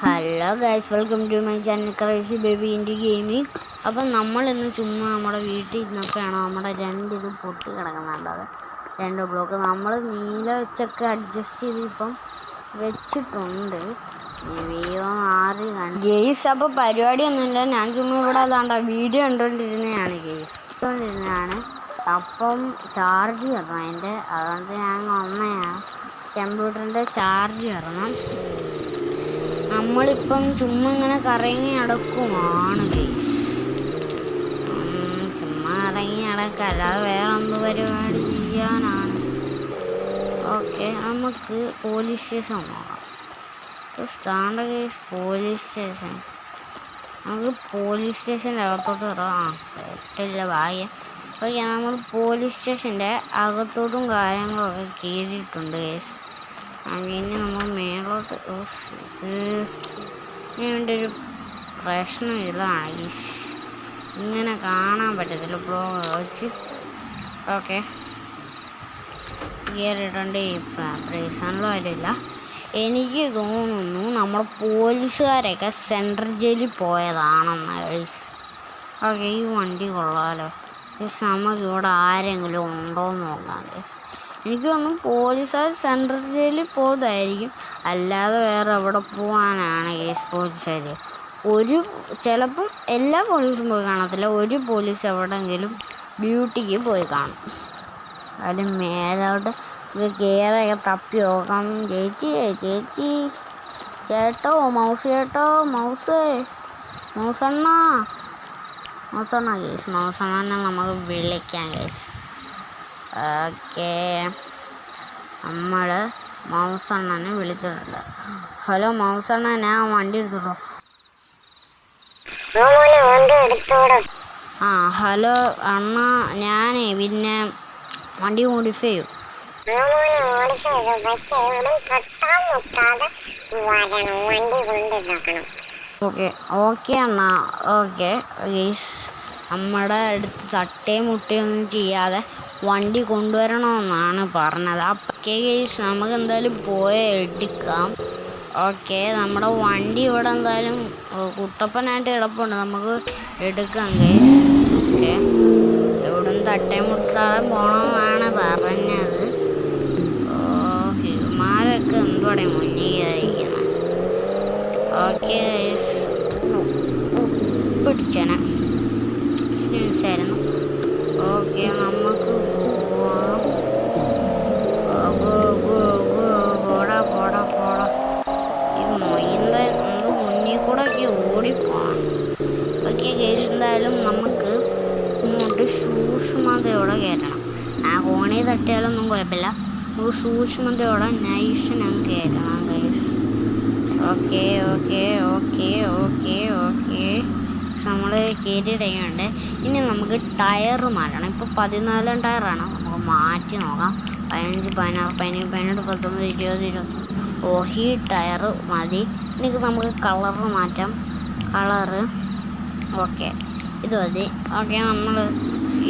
Hello guys, welcome to my channel crazy baby India gaming. അപ്പം നമ്മളിന്ന് ചുമ്മാ നമ്മുടെ വീട്ടിൽ ഇരുന്നപ്പോഴാണ് നമ്മുടെ ഇത് പൊട്ടി കിടക്കുന്നുണ്ടത്. 2 ബ്ലോക്ക് നമ്മൾ നീല വെച്ചൊക്കെ അഡ്ജസ്റ്റ് ചെയ്ത് ഇപ്പം വെച്ചിട്ടുണ്ട്. ഗെയ്സ് അപ്പോൾ പരിപാടിയൊന്നുമില്ല, ഞാൻ ചുമ്മാ ഇവിടെ അതാണ്ട വീഡിയോ കണ്ടുകൊണ്ടിരുന്നതാണ് കണ്ടുകൊണ്ടിരുന്നതാണ്. അപ്പം ചാർജ് കയറണം അതിൻ്റെ, അതുകൊണ്ട് ഞാൻ വന്നതാണ്. കമ്പ്യൂട്ടറിൻ്റെ ചാർജ് കയറണം. നമ്മളിപ്പം ചുമ്മാ ഇങ്ങനെ കറങ്ങി നടക്കുവാണ് ഗെയ്സ്. ചുമ്മാ കറങ്ങി നടക്കുക, അല്ലാതെ വേറെ എന്ത് പരിപാടി ചെയ്യാനാണ്. ഓക്കെ, നമുക്ക് പോലീസ് സ്റ്റേഷൻ നോക്കാം. Stand guys, police station. നമുക്ക് പോലീസ് സ്റ്റേഷൻ്റെ അകത്തോട്ട് കയറാം. കേട്ടില്ല ഭാഗ്യം. ഓക്കെ, നമ്മൾ പോലീസ് സ്റ്റേഷൻ്റെ അകത്തോട്ടും കാര്യങ്ങളൊക്കെ കയറിയിട്ടുണ്ട് ഗെയ്സ്. ഇനി നമ്മൾ മേലോട്ട് ഇതിൻ്റെ ഒരു പ്രശ്നം ഇതാണ്, ഇങ്ങനെ കാണാൻ പറ്റത്തില്ല ബ്ലോഗ് വെച്ച്. ഓക്കെ, കയറിയിട്ടുണ്ട്. ഇപ്പം പ്രീസണിലും വരില്ല. എനിക്ക് തോന്നുന്നു നമ്മുടെ പോലീസുകാരൊക്കെ സെൻട്രൽ ജയിലിൽ പോയതാണെന്ന് ഗൈസ്. ഓക്കെ, ഈ വണ്ടി കൊള്ളാമല്ലോ ഗൈസ്. നമുക്ക് ഇവിടെ ആരെങ്കിലും ഉണ്ടോ എന്ന് നോക്കാം ഗൈസ്. എനിക്ക് തോന്നുന്നു പോലീസുകാർ സെൻട്രൽ ജയിലിൽ പോകുന്നതായിരിക്കും, അല്ലാതെ വേറെ എവിടെ പോകാനാണ് കേസ്. പോലീസുകാർ ചിലപ്പം എല്ലാ പോലീസും പോയി കാണത്തില്ല, ഒരു പോലീസ് എവിടെയെങ്കിലും ഡ്യൂട്ടിക്ക് പോയി കാണും. അതിൽ മേലോട്ട് കയറൊക്കെ തപ്പി നോക്കാം. ചേച്ചി ചേട്ടോ, മൗസണ്ണ കേസ്. മൗസണ്ണനെ നമുക്ക് വിളിക്കാം കേസ്. ഓക്കെ, നമ്മൾ മൗസണ്ണനെ വിളിച്ചിട്ടുണ്ട്. ഹലോ മൗസണ്ണ, ഞാൻ വണ്ടി എടുത്തോളൂ. ഹലോ അണ്ണ, ഞാനേ പിന്നെ വണ്ടി മോഡിഫൈ ചെയ്യും. ഓക്കെ അണ്ണ. ഓക്കെ ഗെയ്സ്, നമ്മുടെ അടുത്ത് തട്ടയും മുട്ടയൊന്നും ചെയ്യാതെ വണ്ടി കൊണ്ടുവരണമെന്നാണ് പറഞ്ഞത്. അപ്പം ഗെയ്സ്, നമുക്ക് എന്തായാലും എടുക്കാം. ഓക്കെ, നമ്മുടെ വണ്ടി ഇവിടെ എന്തായാലും കുട്ടപ്പനായിട്ട് കിടപ്പുണ്ട്, നമുക്ക് എടുക്കാം ഗെയ്സ്. ഓക്കെ, ഇവിടുന്ന് തട്ടയും മുട്ടാതെ പോകണമെന്നാണ് പറഞ്ഞത്. ഹിമാരൊക്കെ എന്തുവാടെ മുന്നിൽ കയറിയിരിക്കുന്നത്. ഓക്കെ ഗെയ്സ്, പിടിച്ചേനെ സ്നീസായിരുന്നു. ഓക്കെ, നമുക്ക് പോവാം. പോടാ ഈ മൊയിൻ്റെ മുന്നിൽ കൂടെ ഒക്കെ ഓടിപ്പോവാണ്. ഓക്കെ ഗെയ്സ്, എന്തായാലും നമുക്ക് ഇങ്ങോട്ട് സൂക്ഷ്മതയോടെ കയറ്റണം. ആ കോണി തട്ടിയാലൊന്നും കുഴപ്പമില്ല, നമുക്ക് സൂക്ഷ്മതയോടെ നൈസിനങ്ങ് കയറ്റണം ഗെയ്സ്. ഓക്കെ നമ്മൾ കയറ്റിയിട്ടുണ്ട്. ഇനി നമുക്ക് ടയർ മാറ്റണം. ഇപ്പോൾ 14 ടയറാണ്, നമുക്ക് മാറ്റി നോക്കാം. 15, 16, 17, 18, 19, 20, 21. ഈ ടയർ മതി. എനിക്ക് നമുക്ക് കളറ് മാറ്റാം. ഓക്കെ, ഇത് മതി. ഓക്കെ, നമ്മൾ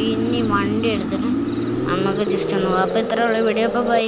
ഇനി വണ്ടി എടുത്തിട്ട് നമുക്ക് ജസ്റ്റ് ഒന്ന് പോകാം. അപ്പോൾ ഇത്രയുള്ള വീഡിയോ. അപ്പോൾ ബൈ.